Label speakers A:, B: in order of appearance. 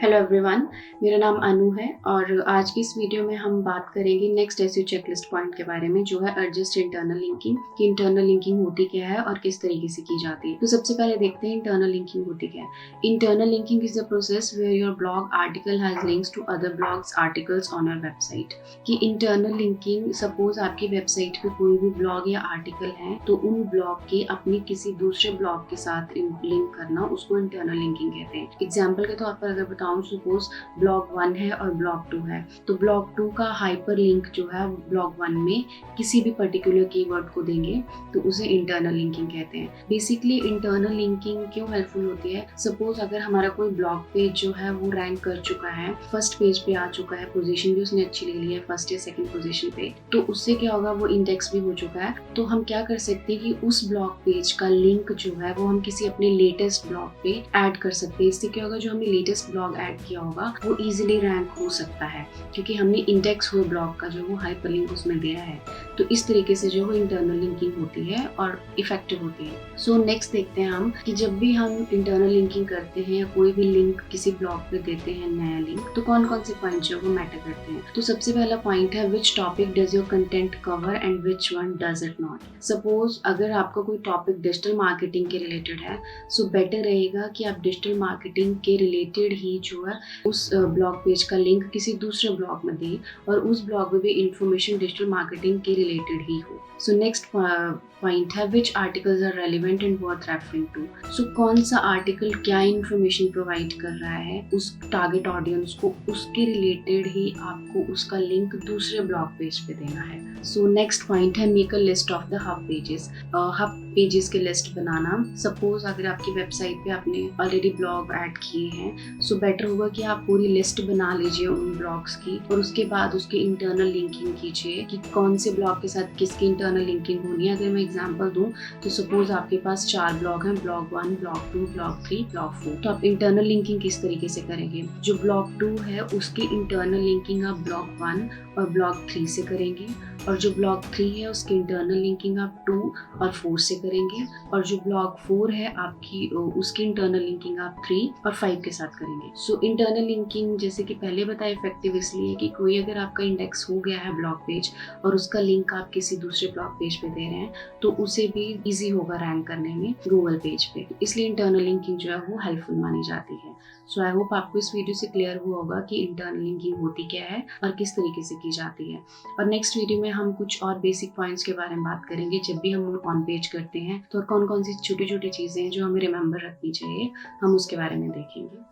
A: Hello everyone, मेरा नाम अनु है और आज की इस वीडियो में हम बात करेंगे नेक्स्ट एसईओ चेकलिस्ट पॉइंट के बारे में, जो है एडजस्ट इंटरनल लिंकिंग कि इंटरनल लिंकिंग होती क्या है और किस तरीके से की जाती है। तो सबसे पहले देखते हैं इंटरनल लिंकिंग होती क्या है। Internal linking is the process where your blog article has links to other blogs articles on your website. कि इंटरनल लिंकिंग, सपोज आपकी वेबसाइट पे कोई भी ब्लॉग या आर्टिकल है तो उन ब्लॉग के अपने किसी दूसरे ब्लॉग के साथ लिंक करना, उसको इंटरनल लिंकिंग कहते हैं। एग्जाम्पल के तौर पर अगर बताऊं, सपोज ब्लॉग 1 है और ब्लॉग 2 है, तो ब्लॉग 2 का हाइपर लिंक जो है ब्लॉग 1 में किसी भी पर्टिकुलर कीवर्ड को देंगे तो उसे इंटरनल लिंकिंग कहते हैं। बेसिकली इंटरनल लिंकिंग क्यों हेल्पफुल होती है? सपोज अगर हमारा कोई ब्लॉग पेज जो है वो रैंक कर चुका है, फर्स्ट पेज पे आ चुका है, पोजीशन भी उसने अच्छी ले ली है फर्स्ट या सेकंड पोजीशन पे, तो उससे क्या होगा, वो इंडेक्स भी हो चुका है। तो हम क्या कर सकते हैं कि उस ब्लॉग पेज का लिंक जो है वो हम किसी अपने लेटेस्ट ब्लॉग पे ऐड कर सकते हैं। इससे क्या होगा, जो हमने लेटेस्ट ब्लॉग ऐड किया होगा वो इजीली रैंक हो सकता है क्योंकि हमने इंडेक्स हुए ब्लॉग का जो वो हाइपरलिंक उसमें दिया है। तो इस तरीके से जो वो इंटरनल लिंकिंग होती है और इफेक्टिव होती है। सो नेक्स्ट देखते हैं हम कि जब भी हम इंटरनल लिंकिंग करते हैं या कोई भी लिंक किसी ब्लॉग पे देते हैं, नया लिंक, तो कौन कौन से पॉइंट जो वो मैटर करते हैं। तो सबसे पहला पॉइंट है which topic does your content cover and which one does it not. Suppose अगर आपका कोई टॉपिक डिजिटल मार्केटिंग के रिलेटेड है, सो बेटर रहेगा कि आप डिजिटल मार्केटिंग के रिलेटेड ही जो है उस ब्लॉग पेज का लिंक किसी दूसरे ब्लॉग में दें और उस ब्लॉग में भी इंफॉर्मेशन डिजिटल मार्केटिंग के रिलेटेड ही हो। सो नेक्स्ट पॉइंट है which articles are relevant and worth referring to. So कौन सा आर्टिकल क्या इंफॉर्मेशन प्रोवाइड कर रहा है उस टारगेट ऑडियंस को, उसके रिलेटेड ही आपको उसका लिंक दूसरे ब्लॉग पेज पे देना है। सो नेक्स्ट पॉइंट है make a list of the hub pages. Hub pages की लिस्ट बनाना। सपोज अगर आपकी वेबसाइट पे आपने ऑलरेडी ब्लॉग ऐड किए हैं, सो बेटर होगा कि आप पूरी लिस्ट बना लीजिए उन ब्लॉग्स की और उसके बाद उसकी इंटरनल लिंकिंग कीजिए कि कौन से ब्लॉग के साथ किसकी इंटरनल लिंकिंग होनी है। अगर मैं एग्जांपल दूं तो सपोज आपके पास 4 ब्लॉग हैं, ब्लॉग 1, ब्लॉग 2, ब्लॉग 3, ब्लॉग 4। तो आप इंटरनल लिंकिंग किस तरीके से करेंगे? जो ब्लॉग 2 है उसकी इंटरनल लिंकिंग आप ब्लॉग 1 और ब्लॉग 3 से करेंगे और जो ब्लॉग 3 है उसकी इंटरनल लिंकिंग आप 2 और 4 से करेंगे और जो ब्लॉग 4 है आपकी उसकी इंटरनल लिंकिंग आप 3 और 5 के साथ करेंगे। सो इंटरनल लिंकिंग जैसे कि पहले बताया इफेक्टिव इसलिए कि कोई अगर आपका इंडेक्स हो गया है ब्लॉग पेज और उसका लिंक आप किसी दूसरे ब्लॉग पेज पे दे रहे हैं तो उसे भी इजी होगा रैंक करने में गूगल पेज पे। इसलिए इंटरनल लिंकिंग जो है वो हेल्पफुल मानी जाती है। सो आई होप आपको इस वीडियो से क्लियर हुआ होगा कि इंटरनल लिंकिंग होती क्या है और किस तरीके से की जाती है। और नेक्स्ट वीडियो में हम कुछ और बेसिक पॉइंट्स के बारे में बात करेंगे। जब भी हम ऑन पेज करते हैं तो कौन कौन सी छोटी छोटी चीजें हैं जो हमें रिमेंबर रखनी चाहिए, हम उसके बारे में देखेंगे।